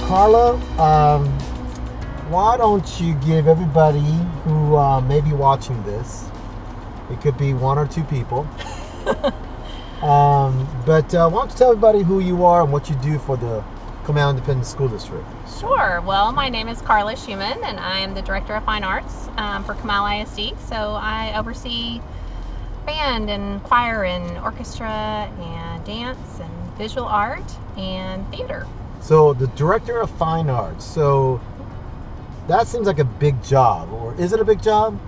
Carla, why don't you give everybody who may be watching this, it could be one or two people, but why don't you tell everybody who you are and what you do for the Comal Independent School District? Sure. Well, my name is Carla Schumann, and I am the Director of Fine Arts for Comal ISD. So I oversee band and choir and orchestra and dance and visual art and theater. So the Director of Fine Arts. So that seems like a big job, or is it a big job?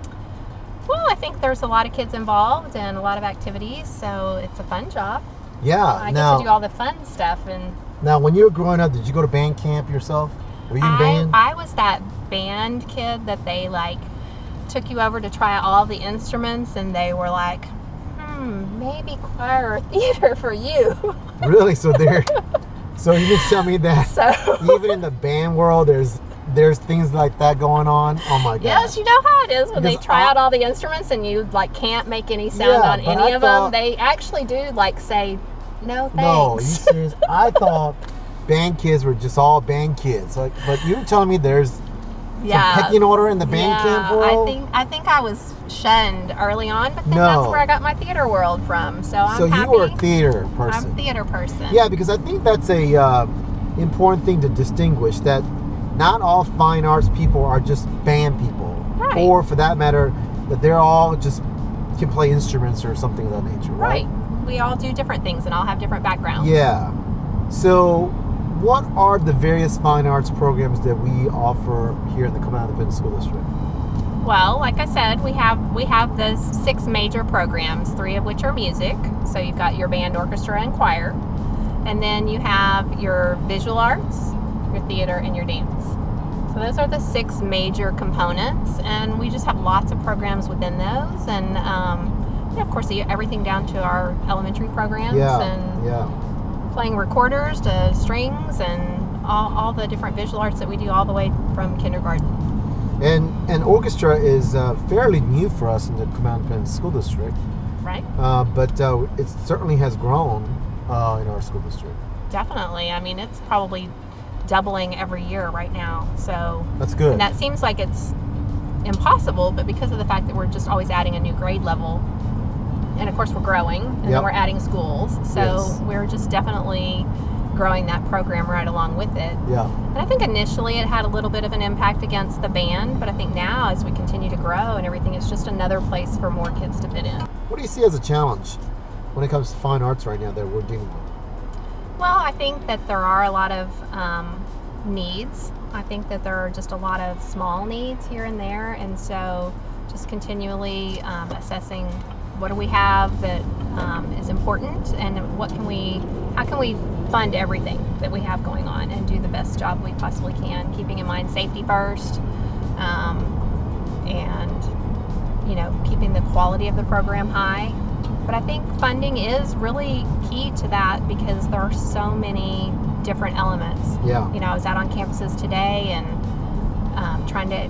Well, I think there's a lot of kids involved and a lot of activities, so it's a fun job. Yeah. I get to do all the fun stuff. And now, when you were growing up, did you go to band camp yourself? Were you in band? I was that band kid that they took you over to try out all the instruments, and they were like, maybe choir or theater for you. Really? So so you can tell me that even in the band world, there's things like that going on? Oh my gosh. Yes, you know how it is when they try out all the instruments and you can't make any sound on any of them. They actually do say, no thanks. No, you serious? I thought band kids were just all band kids. But you're telling me there's some pecking order in the band camp world? I think I was shunned early on, but then that's where I got my theater world from. So I'm happy. So you were a theater person. I'm a theater person. Yeah, because I think that's a important thing to distinguish, that not all fine arts people are just band people. Right. Or for that matter, that they're all just can play instruments or something of that nature, right? We all do different things and all have different backgrounds. Yeah. So what are the various fine arts programs that we offer here in the Comal Independent School District? Well, like I said, we have the 6 major programs, 3 of which are music. So you've got your band, orchestra, and choir. And then you have your visual arts, your theater, and your dance. So those are the 6 major components, and we just have lots of programs within those. And of course, everything down to our elementary programs and playing recorders to strings and all the different visual arts that we do all the way from kindergarten. And orchestra is fairly new for us in the Comal Independent School District. Right. But it certainly has grown in our school district. Definitely. I mean, it's probably doubling every year right now. So that's good. And that seems like it's impossible, but because of the fact that we're just always adding a new grade level, and of course we're growing, and then we're adding schools, so we're just definitely growing that program right along with it. Yeah. And I think initially it had a little bit of an impact against the band, but I think now as we continue to grow and everything, it's just another place for more kids to fit in. What do you see as a challenge when it comes to fine arts right now that we're dealing with? Well, I think that there are a lot of needs. I think that there are just a lot of small needs here and there, and so just continually assessing what do we have that is important, and how can we fund everything that we have going on and do the best job we possibly can, keeping in mind safety first, and keeping the quality of the program high. But I think funding is really key to that because there are so many different elements. Yeah. I was out on campuses today and trying to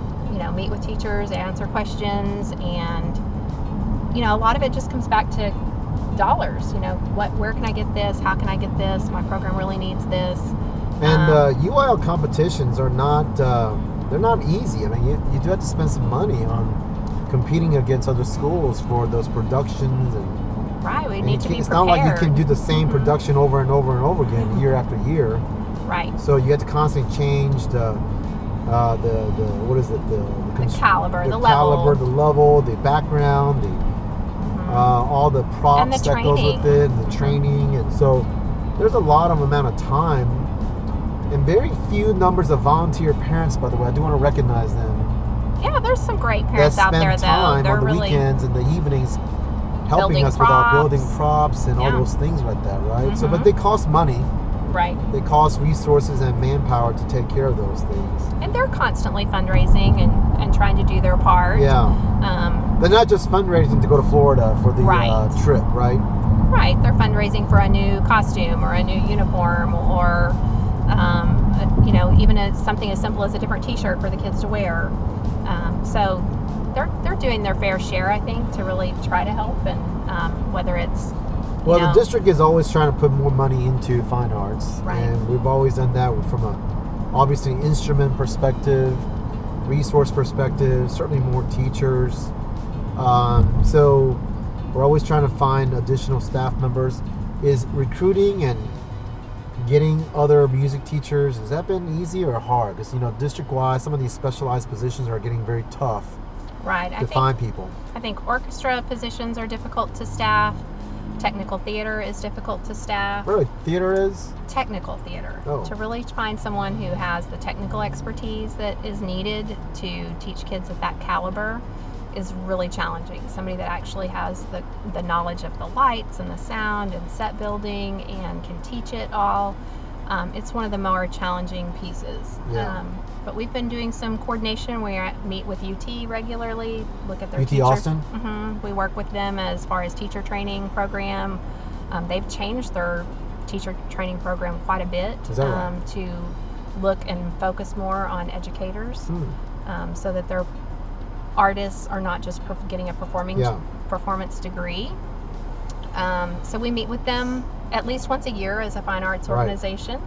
meet with teachers, answer questions, and a lot of it just comes back to dollars. Where can I get this? How can I get this? My program really needs this. And UIL competitions are not they're not easy. I mean, you do have to spend some money on competing against other schools for those productions, and we need to be prepared. It's not like you can do the same production over and over and over again year after year. Right. So you have to constantly change the what is it, the caliber, the level, the background, all the props that goes with it, and the training, and so there's a lot of amount of time and very few numbers of volunteer parents. By the way, I do want to recognize them. Yeah, there's some great parents out there, though. Time on the weekends and the evenings helping us with our building props and all those things like that, right? Mm-hmm. So, but they cost money. Right. They cost resources and manpower to take care of those things. And they're constantly fundraising and trying to do their part. Yeah. They're not just fundraising to go to Florida for the trip, right? Right. They're fundraising for a new costume or a new uniform, or even something as simple as a different T-shirt for the kids to wear. So they're doing their fair share, I think, to really try to help, and whether it's the district is always trying to put more money into fine arts, right. And we've always done that from a obviously instrument perspective, resource perspective, certainly more teachers. So we're always trying to find additional staff members. Is recruiting and getting other music teachers, has that been easy or hard? Because, district-wide, some of these specialized positions are getting very tough to find people. I think orchestra positions are difficult to staff. Technical theater is difficult to staff. Really? Theater is? Technical theater. Oh. To really find someone who has the technical expertise that is needed to teach kids at that caliber is really challenging. Somebody that actually has the knowledge of the lights and the sound and set building and can teach it all. It's one of the more challenging pieces. Yeah. But we've been doing some coordination. We meet with UT regularly, look at their UT Austin? We work with them as far as teacher training program. They've changed their teacher training program quite a bit. Is that right? To look and focus more on educators so that their artists are not just getting a performance degree. So we meet with them at least once a year as a fine arts organization.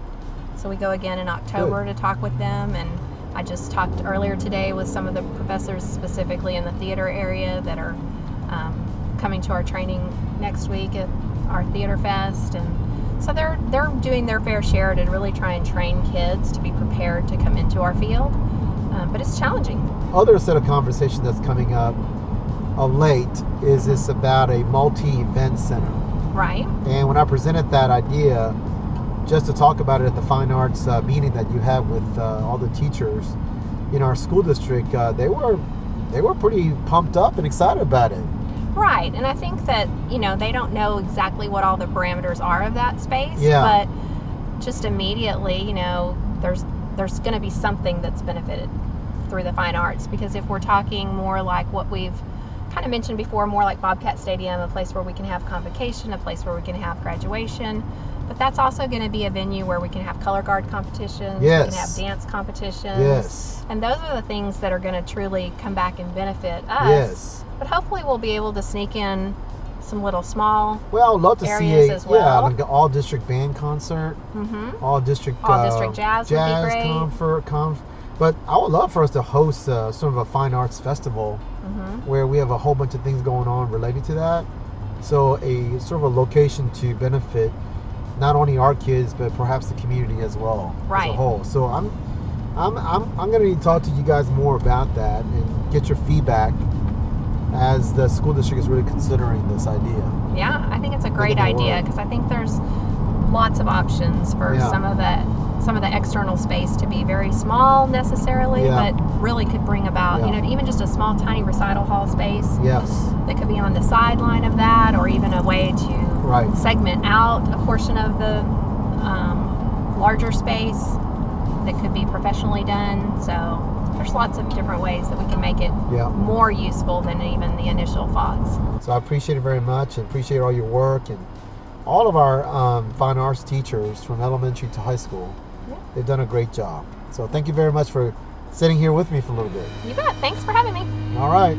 So we go again in October to talk with them. And I just talked earlier today with some of the professors specifically in the theater area that are coming to our training next week at our Theater Fest. And so they're doing their fair share to really try and train kids to be prepared to come into our field. But it's challenging. Other set of conversation that's coming up of late is this about a multi-event center. Right. And when I presented that idea, just to talk about it at the Fine Arts meeting that you had with all the teachers in our school district, they were pretty pumped up and excited about it. Right. And I think that, they don't know exactly what all the parameters are of that space. Yeah. But just immediately, there's going to be something that's benefited through the fine arts, because if we're talking more like what we've kind of mentioned before, more like Bobcat Stadium, a place where we can have convocation, a place where we can have graduation, but that's also going to be a venue where we can have color guard competitions, we can have dance competitions, and those are the things that are going to truly come back and benefit us. But hopefully we'll be able to sneak in some little small I would love to see as well. like an all district band concert, all district jazz would be great. But I would love for us to host sort of a fine arts festival where we have a whole bunch of things going on related to that. So a sort of a location to benefit not only our kids but perhaps the community as well as a whole. So I'm going to need to talk to you guys more about that and get your feedback as the school district is really considering this idea. Yeah, I think it's a great idea, because I think there's lots of options for some of the external space to be very small necessarily, but really could bring about, even just a small tiny recital hall space. Yes. That could be on the sideline of that, or even a way to segment out a portion of the larger space that could be professionally done. So there's lots of different ways that we can make it more useful than even the initial thoughts. So I appreciate it very much, and appreciate all your work, and all of our fine arts teachers from elementary to high school. They've done a great job. So thank you very much for sitting here with me for a little bit. You bet. Thanks for having me. All right.